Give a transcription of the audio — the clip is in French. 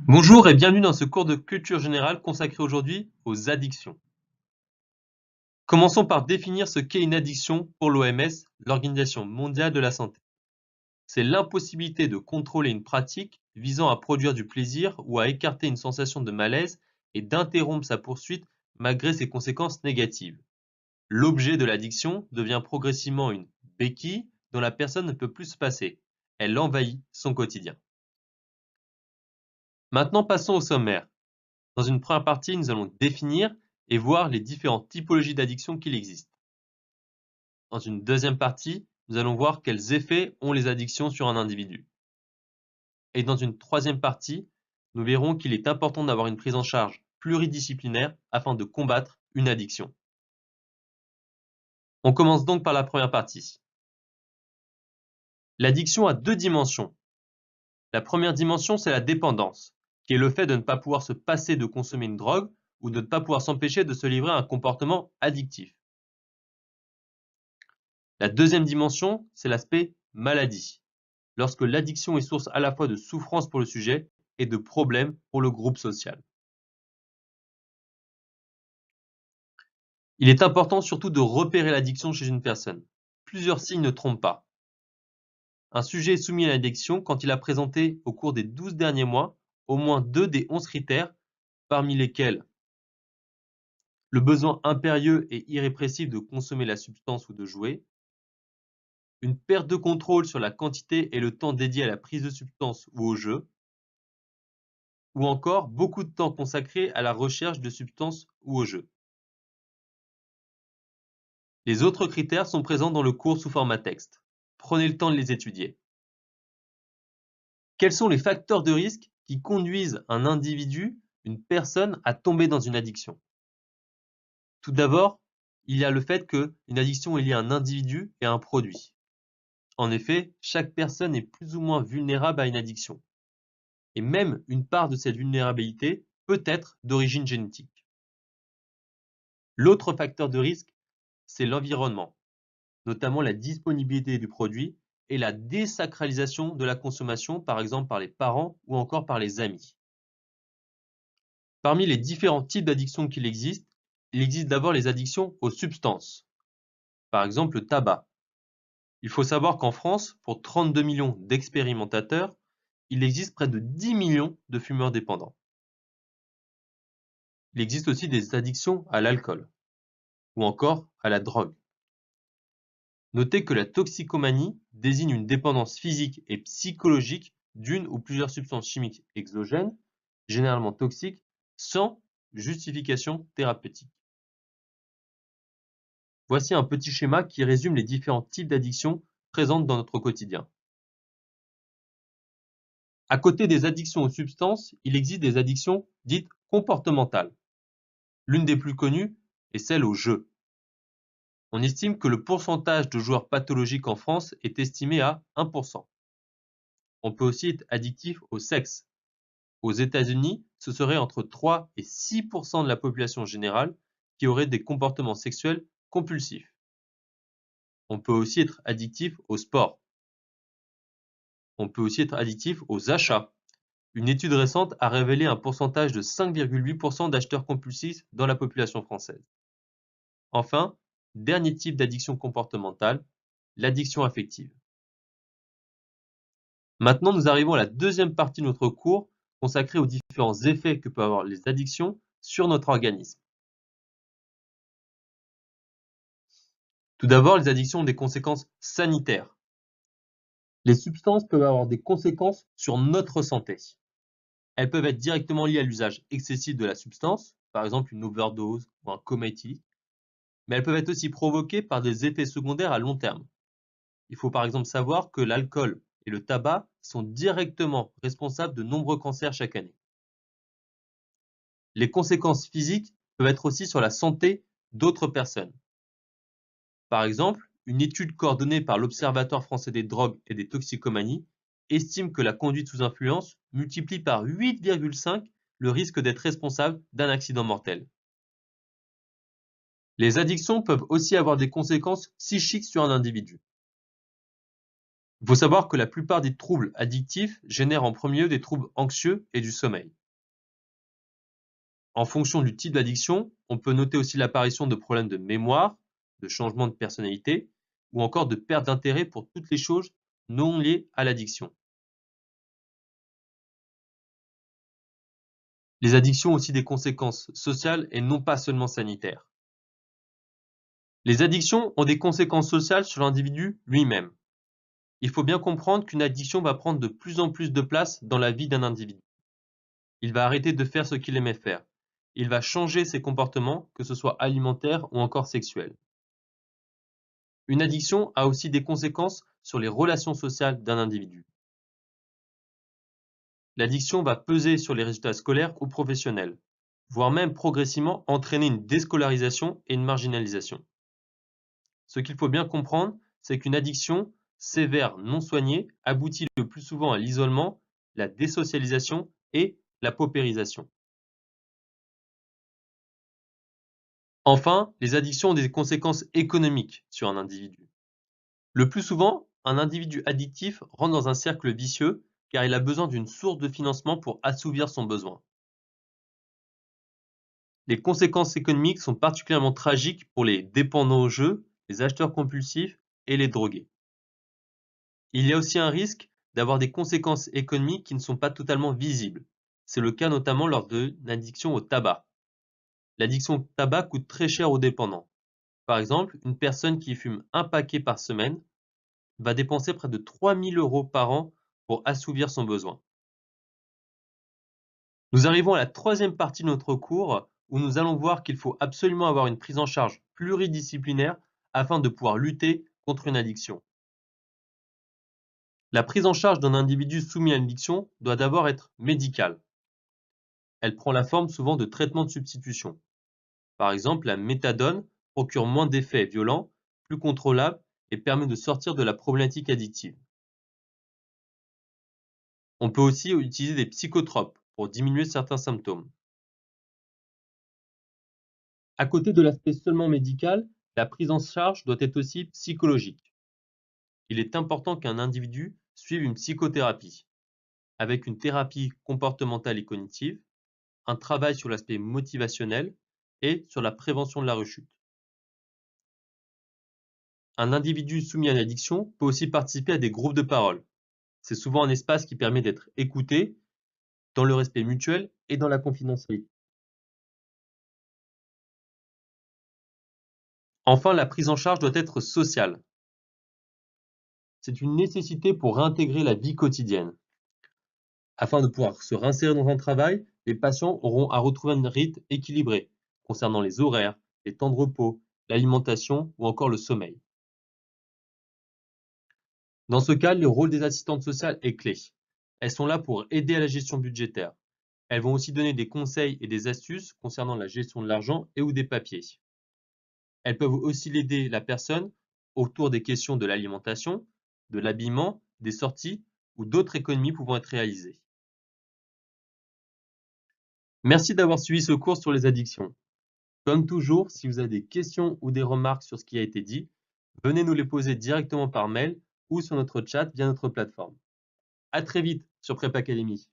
Bonjour et bienvenue dans ce cours de culture générale consacré aujourd'hui aux addictions. Commençons par définir ce qu'est une addiction pour l'OMS, l'Organisation mondiale de la santé. C'est l'impossibilité de contrôler une pratique visant à produire du plaisir ou à écarter une sensation de malaise et d'interrompre sa poursuite malgré ses conséquences négatives. L'objet de l'addiction devient progressivement une béquille dont la personne ne peut plus se passer. Elle envahit son quotidien. Maintenant passons au sommaire. Dans une première partie, nous allons définir et voir les différentes typologies d'addiction qu'il existe. Dans une deuxième partie, nous allons voir quels effets ont les addictions sur un individu. Et dans une troisième partie, nous verrons qu'il est important d'avoir une prise en charge pluridisciplinaire afin de combattre une addiction. On commence donc par la première partie. L'addiction a deux dimensions. La première dimension, c'est la dépendance, qui est le fait de ne pas pouvoir se passer de consommer une drogue ou de ne pas pouvoir s'empêcher de se livrer à un comportement addictif. La deuxième dimension, c'est l'aspect maladie, lorsque l'addiction est source à la fois de souffrance pour le sujet et de problèmes pour le groupe social. Il est important surtout de repérer l'addiction chez une personne. Plusieurs signes ne trompent pas. Un sujet est soumis à l'addiction quand il a présenté au cours des 12 derniers mois au moins 2 des 11 critères, parmi lesquels le besoin impérieux et irrépressible de consommer la substance ou de jouer, une perte de contrôle sur la quantité et le temps dédié à la prise de substance ou au jeu, ou encore beaucoup de temps consacré à la recherche de substances ou au jeu. Les autres critères sont présents dans le cours sous format texte. Prenez le temps de les étudier. Quels sont les facteurs de risque qui conduisent un individu, une personne, à tomber dans une addiction? Tout d'abord, il y a le fait qu'une addiction est liée à un individu et à un produit. En effet, chaque personne est plus ou moins vulnérable à une addiction. Et même une part de cette vulnérabilité peut être d'origine génétique. L'autre facteur de risque, c'est l'environnement, notamment la disponibilité du produit et la désacralisation de la consommation, par exemple par les parents ou encore par les amis. Parmi les différents types d'addictions qu'il existe, il existe d'abord les addictions aux substances, par exemple le tabac. Il faut savoir qu'en France, pour 32 millions d'expérimentateurs, il existe près de 10 millions de fumeurs dépendants. Il existe aussi des addictions à l'alcool ou encore à la drogue. Notez que la toxicomanie désigne une dépendance physique et psychologique d'une ou plusieurs substances chimiques exogènes, généralement toxiques, sans justification thérapeutique. Voici un petit schéma qui résume les différents types d'addictions présentes dans notre quotidien. À côté des addictions aux substances, il existe des addictions dites comportementales. L'une des plus connues est celle au jeu. On estime que le pourcentage de joueurs pathologiques en France est estimé à 1%. On peut aussi être addictif au sexe. Aux États-Unis, ce serait entre 3 et 6% de la population générale qui aurait des comportements sexuels compulsifs. On peut aussi être addictif au sport. On peut aussi être addictif aux achats. Une étude récente a révélé un pourcentage de 5,8% d'acheteurs compulsifs dans la population française. Enfin, dernier type d'addiction comportementale, l'addiction affective. Maintenant, nous arrivons à la deuxième partie de notre cours consacrée aux différents effets que peuvent avoir les addictions sur notre organisme. Tout d'abord, les addictions ont des conséquences sanitaires. Les substances peuvent avoir des conséquences sur notre santé. Elles peuvent être directement liées à l'usage excessif de la substance, par exemple une overdose ou un coma éthylique, mais elles peuvent être aussi provoquées par des effets secondaires à long terme. Il faut par exemple savoir que l'alcool et le tabac sont directement responsables de nombreux cancers chaque année. Les conséquences physiques peuvent être aussi sur la santé d'autres personnes. Par exemple, une étude coordonnée par l'Observatoire français des drogues et des toxicomanies estime que la conduite sous influence multiplie par 8,5 le risque d'être responsable d'un accident mortel. Les addictions peuvent aussi avoir des conséquences psychiques sur un individu. Il faut savoir que la plupart des troubles addictifs génèrent en premier lieu des troubles anxieux et du sommeil. En fonction du type d'addiction, on peut noter aussi l'apparition de problèmes de mémoire, de changement de personnalité ou encore de perte d'intérêt pour toutes les choses non liées à l'addiction. Les addictions ont aussi des conséquences sociales et non pas seulement sanitaires. Les addictions ont des conséquences sociales sur l'individu lui-même. Il faut bien comprendre qu'une addiction va prendre de plus en plus de place dans la vie d'un individu. Il va arrêter de faire ce qu'il aimait faire. Il va changer ses comportements, que ce soit alimentaires ou encore sexuels. Une addiction a aussi des conséquences sur les relations sociales d'un individu. L'addiction va peser sur les résultats scolaires ou professionnels, voire même progressivement entraîner une déscolarisation et une marginalisation. Ce qu'il faut bien comprendre, c'est qu'une addiction sévère non soignée aboutit le plus souvent à l'isolement, la désocialisation et la paupérisation. Enfin, les addictions ont des conséquences économiques sur un individu. Le plus souvent, un individu addictif rentre dans un cercle vicieux car il a besoin d'une source de financement pour assouvir son besoin. Les conséquences économiques sont particulièrement tragiques pour les dépendants au jeu, les acheteurs compulsifs et les drogués. Il y a aussi un risque d'avoir des conséquences économiques qui ne sont pas totalement visibles. C'est le cas notamment lors d'une addiction au tabac. L'addiction au tabac coûte très cher aux dépendants. Par exemple, une personne qui fume un paquet par semaine va dépenser près de 3 000 € par an pour assouvir son besoin. Nous arrivons à la troisième partie de notre cours où nous allons voir qu'il faut absolument avoir une prise en charge pluridisciplinaire afin de pouvoir lutter contre une addiction. La prise en charge d'un individu soumis à une addiction doit d'abord être médicale. Elle prend la forme souvent de traitements de substitution. Par exemple, la méthadone procure moins d'effets violents, plus contrôlables et permet de sortir de la problématique addictive. On peut aussi utiliser des psychotropes pour diminuer certains symptômes. À côté de l'aspect seulement médical, la prise en charge doit être aussi psychologique. Il est important qu'un individu suive une psychothérapie, avec une thérapie comportementale et cognitive, un travail sur l'aspect motivationnel et sur la prévention de la rechute. Un individu soumis à une addiction peut aussi participer à des groupes de parole. C'est souvent un espace qui permet d'être écouté dans le respect mutuel et dans la confidentialité. Enfin, la prise en charge doit être sociale. C'est une nécessité pour réintégrer la vie quotidienne. Afin de pouvoir se réinsérer dans un travail, les patients auront à retrouver un rythme équilibré concernant les horaires, les temps de repos, l'alimentation ou encore le sommeil. Dans ce cas, le rôle des assistantes sociales est clé. Elles sont là pour aider à la gestion budgétaire. Elles vont aussi donner des conseils et des astuces concernant la gestion de l'argent et ou des papiers. Elles peuvent aussi aider la personne autour des questions de l'alimentation, de l'habillement, des sorties ou d'autres économies pouvant être réalisées. Merci d'avoir suivi ce cours sur les addictions. Comme toujours, si vous avez des questions ou des remarques sur ce qui a été dit, venez nous les poser directement par mail ou sur notre chat via notre plateforme. À très vite sur Prep Academy.